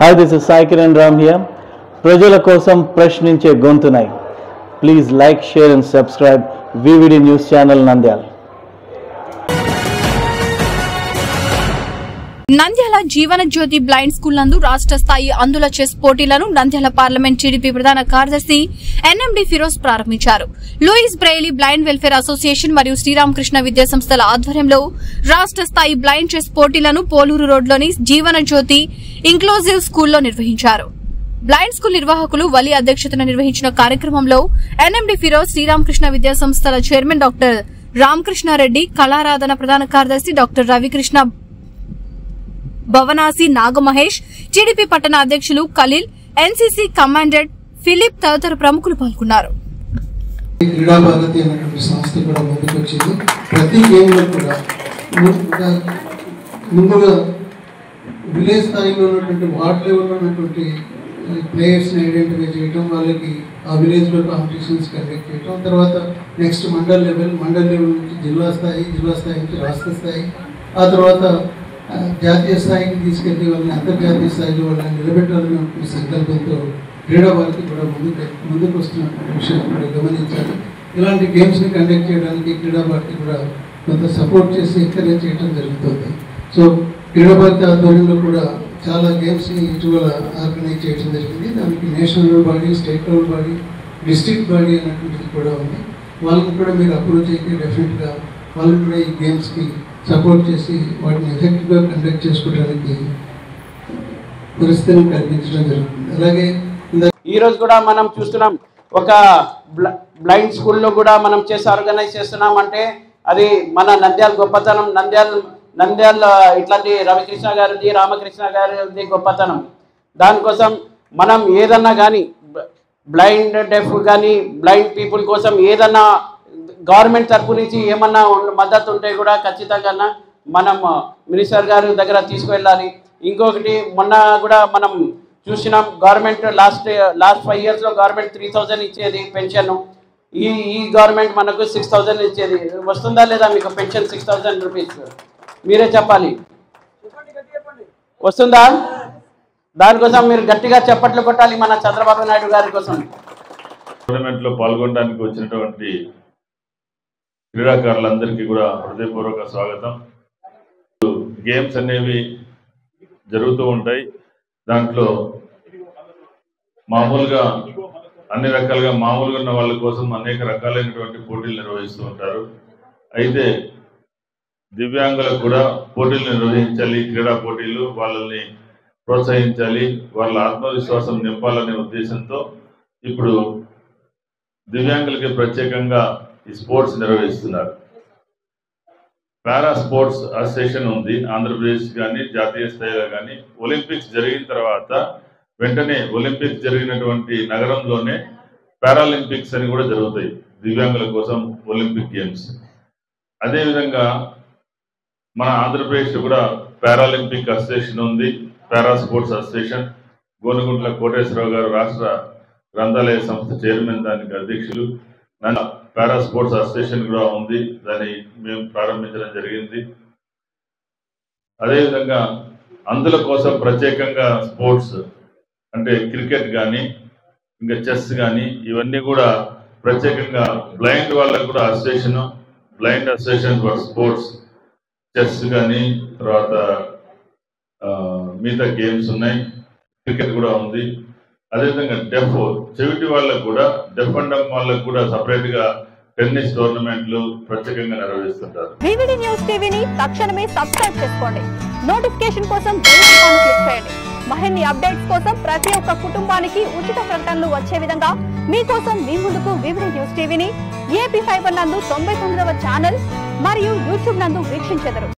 Hi, this is Sai Kiran Ram here. ప్రజల కోసం ప్రశ్నించే గొంతునై. Please like, share and subscribe VVD News Channel Nandyal. Nandyal Jeevan Jyoti blind school నందు రాష్ట్ర స్థాయి అందుల చెస్ పోటీలను నంద్యాల పార్లమెంట్ టీడీపీ ప్రధాన కార్యదర్శి ఎన్ఎండి ఫిరోజ్ ప్రారంభించారు. Louis Braille blind welfare association మరియు శ్రీరామకృష్ణ విద్యా సంస్థల ఆధ్వర్యంలో రాష్ట్ర స్థాయి బ్లైండ్ చెస్ పోటీలను పోలూరు రోడ్లోని జీవన జ్యోతి ఇంక్లూజివ్ స్కూల్లో నిర్వహించారు. బ్లైండ్ స్కూల్ నిర్వాహకులు వలి అధ్యక్షతన నిర్వహించిన కార్యక్రమంలో ఎన్ఎండి ఫిరోజ్, శ్రీరామకృష్ణ విద్యా సంస్థల చైర్మన్ డాక్టర్ రామకృష్ణారెడ్డి, కళారాధన ప్రధాన కార్యదర్శి డాక్టర్ రవికృష్ణ, భవనాసి నాగమహేష్, టీడీపీ పట్టణ అధ్యక్షులు ఖలీల్, ఎన్సీసీ కమాండెంట్ ఫిలిప్ తదితర ప్రముఖులు పాల్గొన్నారు. క్రీడా భారతి అనేటువంటి సంస్థ కూడా ముందుకు వచ్చింది. ప్రతి గేమ్లో కూడా ముందుగా విలేజ్ స్థాయిలో ఉన్నటువంటి వార్డ్ లెవెల్లో ఉన్నటువంటి ప్లేయర్స్ని ఐడెంటిఫై చేయడం, వాళ్ళకి ఆ విలేజ్లో కాంపిటీషన్స్ కండక్ట్ చేయడం, తర్వాత నెక్స్ట్ మండల్ లెవెల్ నుంచి జిల్లా స్థాయి నుంచి రాష్ట్ర స్థాయి, ఆ తర్వాత జాతీయ స్థాయికి తీసుకెళ్లి వాళ్ళని అంతర్జాతీయ స్థాయిలో వాళ్ళని నిలబెట్టాలనే సంకల్పంతో క్రీడా భారతి కూడా ముందుకు వస్తున్నటువంటి విషయం కూడా గమనించాలి. ఇలాంటి గేమ్స్ని కండక్ట్ చేయడానికి క్రీడా భారతి కూడా కొంత సపోర్ట్ చేసి ఎంకరేజ్ చేయడం జరుగుతుంది. సో క్రీడా భారతి ఆధ్వర్యంలో కూడా చాలా గేమ్స్ని ఇటీవల ఆర్గనైజ్ చేయడం జరిగింది. దానికి national level body, state level body, district body అనేటువంటిది కూడా ఉంది. వాళ్ళని కూడా మీరు అప్రోచ్ అయితే డెఫినెట్గా వాళ్ళు కూడా ఈ గేమ్స్కి సపోర్ట్ చేసి వాటిని ఎఫెక్టివ్గా కండక్ట్ చేసుకోవడానికి పరిస్థితిని కల్పించడం జరుగుతుంది. అలాగే ఈరోజు కూడా మనం చూస్తున్నాం, ఒక బ్లైండ్ స్కూల్లో కూడా మనం ఆర్గనైజ్ చేస్తున్నాం. అంటే అది మన నంద్యాల గొప్పతనం. నంద్యాల ఇట్లాంటి రవికృష్ణ గారిది, రామకృష్ణ గారిది గొప్పతనం. దానికోసం మనం ఏదన్నా కానీ బ్లైండ్ డెఫ్ కానీ బ్లైండ్ పీపుల్ కోసం ఏదన్నా గవర్నమెంట్ తరఫు నుంచి ఏమన్నా మద్దతు ఉంటే కూడా ఖచ్చితంగా మనం మినిస్టర్ గారి దగ్గర తీసుకువెళ్ళాలి. ఇంకొకటి మొన్న కూడా మనం చూసినాం, గవర్నమెంట్ లాస్ట్ 5 yearsలో గవర్నమెంట్ 3000 ఇచ్చేది పెన్షన్. ఈ గవర్నమెంట్ మనకు 6000 ఇచ్చేది. వస్తుందా లేదా మీకు పెన్షన్ 6000 రూపీస్? మీరే చెప్పాలి, వస్తుందా? దానికోసం మీరు గట్టిగా చప్పట్లు కొట్టాలి మన చంద్రబాబు నాయుడు గారి కోసం. టోర్నమెంట్లో పాల్గొనడానికి వచ్చినటువంటి క్రీడాకారులందరికీ కూడా హృదయపూర్వక స్వాగతం. గేమ్స్ అనేవి జరుగుతూ ఉంటాయి. దాంట్లో మామూలుగా అన్ని రకాలుగా మామూలుగా ఉన్న వాళ్ళ కోసం అనేక రకాలైనటువంటి పోటీలు నిర్వహిస్తూ ఉంటారు. అయితే దివ్యాంగులకు కూడా పోటీలు నిర్వహించాలి, క్రీడా పోటీలు, వాళ్ళని ప్రోత్సహించాలి, వాళ్ళ ఆత్మవిశ్వాసం నింపాలనే ఉద్దేశంతో ఇప్పుడు దివ్యాంగులకి ప్రత్యేకంగా ఈ స్పోర్ట్స్ నిర్వహిస్తున్నారు. పారా స్పోర్ట్స్ అసోసియేషన్ ఉంది ఆంధ్రప్రదేశ్ కానీ జాతీయ స్థాయిలో కానీ. ఒలింపిక్స్ జరిగిన తర్వాత వెంటనే ఒలింపిక్స్ జరిగినటువంటి నగరంలోనే పారాలింపిక్స్ అని కూడా జరుగుతాయి, దివ్యాంగుల కోసం ఒలింపిక్ గేమ్స్. అదేవిధంగా మన ఆంధ్రప్రదేశ్ కూడా పారాలింపిక్ అసోసియేషన్ ఉంది, para sports association. Gonuguntla Koteswararao గారు రాష్ట్ర గ్రంథాలయ సంస్థ చైర్మన్, దానికి అధ్యక్షులు. పారా స్పోర్ట్స్ అసోసియేషన్ కూడా ఉంది, దాన్ని మేము ప్రారంభించడం జరిగింది. అదేవిధంగా అందుల కోసం ప్రత్యేకంగా స్పోర్ట్స్ అంటే క్రికెట్ కానీ ఇంకా చెస్ కానీ ఇవన్నీ కూడా ప్రత్యేకంగా బ్లైండ్ వాళ్ళకు కూడా association, blind association for sports, chess కానీ తర్వాత మిగతా గేమ్స్ ఉన్నాయి, క్రికెట్ కూడా ఉంది. అదేవిధంగా డెఫ్ చెవిటి వాళ్ళకు కూడా, డెఫ్ అండ్ డమ్ వాళ్ళకు కూడా సపరేట్ గా టెన్నిస్ టోర్నమెంట్లు ప్రత్యేకంగా నిర్వహిస్తుంటారు. VVD న్యూస్ టీవీని తక్షణమే సబ్స్క్రైబ్ చేసుకోండి. నోటిఫికేషన్ కోసం బెల్ ఐకాన్ క్లిక్ చేయండి. మరిన్ని అప్డేట్స్ కోసం ప్రతి ఒక్క కుటుంబానికి ఉచిత ప్రకటనలు వచ్చే విధంగా మీకోసం మీ ముందుకు VVD న్యూస్ టీవీని AP ఫైబర్ నందు 99వ ఛానల్ మరియు యూట్యూబ్ నందు వీక్షించెదరు.